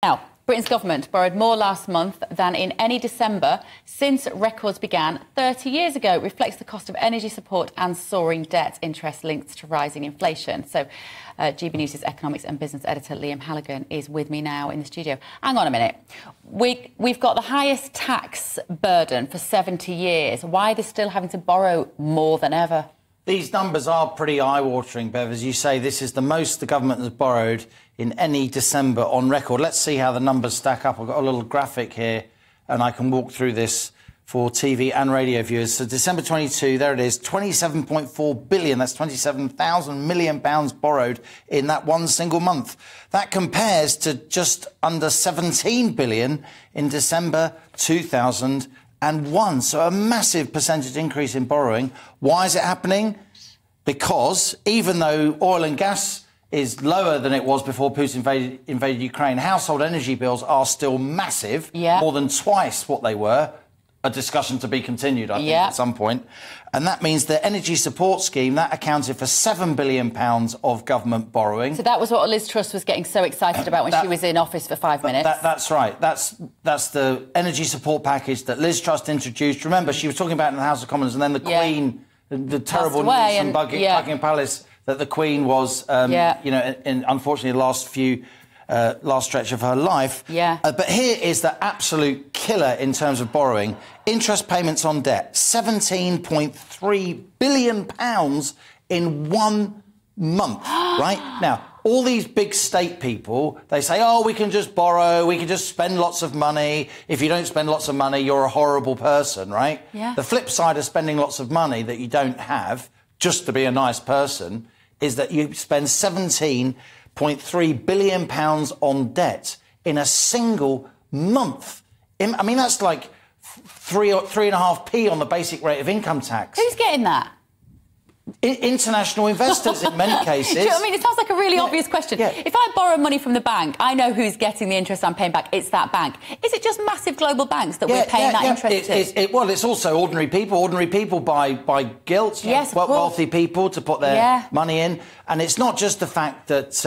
Now, Britain's government borrowed more last month than in any December since records began 30 years ago. It reflects the cost of energy support and soaring debt interest linked to rising inflation. So, GBNews' economics and business editor Liam Halligan is with me now in the studio. Hang on a minute. We've got the highest tax burden for 70 years. Why are they still having to borrow more than ever? These numbers are pretty eye-watering, Bev. As you say, this is the most the government has borrowed in any December on record. Let's see how the numbers stack up. I've got a little graphic here, and I can walk through this for TV and radio viewers. So December 22, there it is, 27.4 billion. That's 27,000 million pounds borrowed in that one single month. That compares to just under 17 billion in December 2001. So a massive percentage increase in borrowing. Why is it happening? Because even though oil and gas is lower than it was before Putin invaded Ukraine, household energy bills are still massive, more than twice what they were. A discussion to be continued, I think, at some point. And that means the energy support scheme, that accounted for £7 billion of government borrowing. So that was what Liz Truss was getting so excited about when she was in office for 5 minutes. That's right. That's the energy support package that Liz Truss introduced. Remember, she was talking about it in the House of Commons, and then the Queen, the terrible news from Buckingham Palace that the Queen was, you know, in unfortunately the last stretch of her life. But here is the absolute killer in terms of borrowing. Interest payments on debt, £17.3 billion in 1 month, right? Now, all these big state people, they say, oh, we can just borrow, we can just spend lots of money. If you don't spend lots of money, you're a horrible person, right? The flip side of spending lots of money that you don't have, just to be a nice person, is that you spend £17.3 billion on debt in a single month. I mean, that's like 3.5p on the basic rate of income tax. Who's getting that? International investors, in many cases. Do you know what I mean? It sounds like a really obvious question. If I borrow money from the bank, I know who's getting the interest I'm paying back. It's that bank. Is it just massive global banks that we're paying that interest to? Well, it's also ordinary people. Ordinary people buy gilts. Yes, wealthy people to put their money in. And it's not just the fact that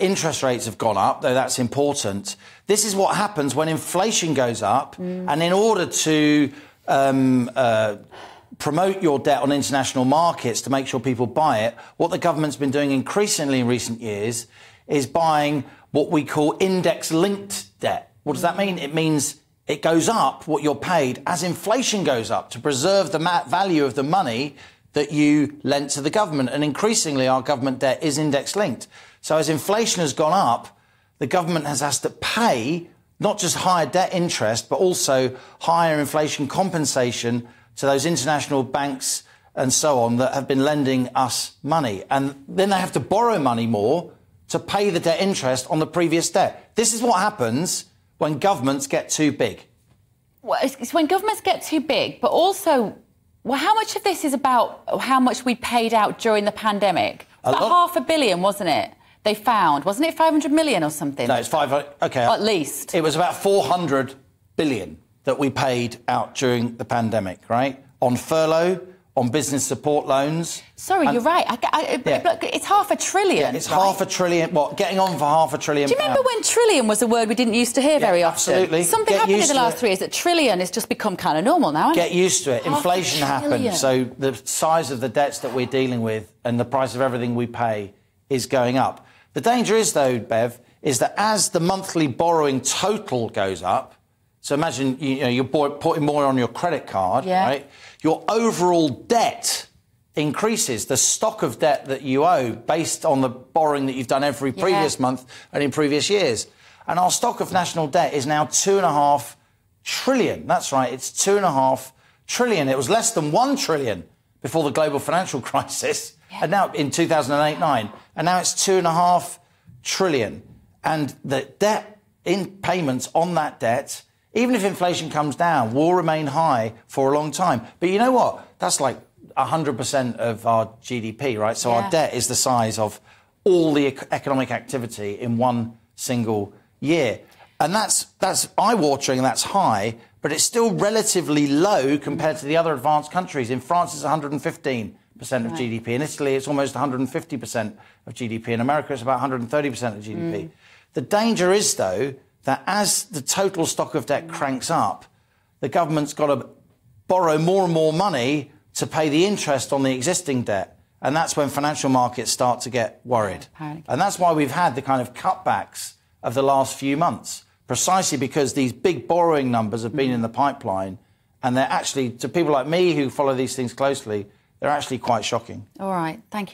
interest rates have gone up, though that's important. This is what happens when inflation goes up. And in order to promote your debt on international markets to make sure people buy it, what the government's been doing increasingly in recent years is buying what we call index-linked debt. What does that mean? It means it goes up, what you're paid, as inflation goes up, to preserve the value of the money that you lent to the government. And increasingly, our government debt is index-linked. So as inflation has gone up, the government has to pay not just higher debt interest, but also higher inflation compensation to those international banks and so on that have been lending us money. And then they have to borrow money more to pay the debt interest on the previous debt. This is what happens when governments get too big. Well, it's when governments get too big, but also, well, how much of this is about how much we paid out during the pandemic? About £500 million, wasn't it? They found, wasn't it 500 million or something? No, it's 500, OK. At least. It was about 400 billion that we paid out during the pandemic, right? On furlough, on business support loans. Sorry, you're right. Look, it's £500 billion. It's £500 billion. What, getting on for £500 billion? Do you remember when trillion was a word we didn't used to hear very often? Absolutely. Something happened in the last 3 years that trillion has just become kind of normal now, hasn't it? Get used to it. Inflation happened. So the size of the debts that we're dealing with and the price of everything we pay is going up. The danger is, though, Bev, is that as the monthly borrowing total goes up, so imagine you're putting more on your credit card, right? Your overall debt increases. The stock of debt that you owe based on the borrowing that you've done every previous month and in previous years. And our stock of national debt is now £2.5 trillion. That's right, it's £2.5 trillion. It was less than £1 trillion before the global financial crisis, and now in 2008-9, and now it's £2.5 trillion. And the debt in payments on that debt, even if inflation comes down, will remain high for a long time. But you know what? That's like 100% of our GDP, right? So our debt is the size of all the economic activity in one single year. And that's eye-watering, that's high, but it's still relatively low compared to the other advanced countries. In France, it's 115% of GDP. In Italy, it's almost 150% of GDP. In America, it's about 130% of GDP. The danger is, though, that as the total stock of debt cranks up, the government's got to borrow more and more money to pay the interest on the existing debt. And that's when financial markets start to get worried. And that's why we've had the kind of cutbacks of the last few months, precisely because these big borrowing numbers have been in the pipeline. And they're actually, to people like me who follow these things closely, they're actually quite shocking. All right. Thank you.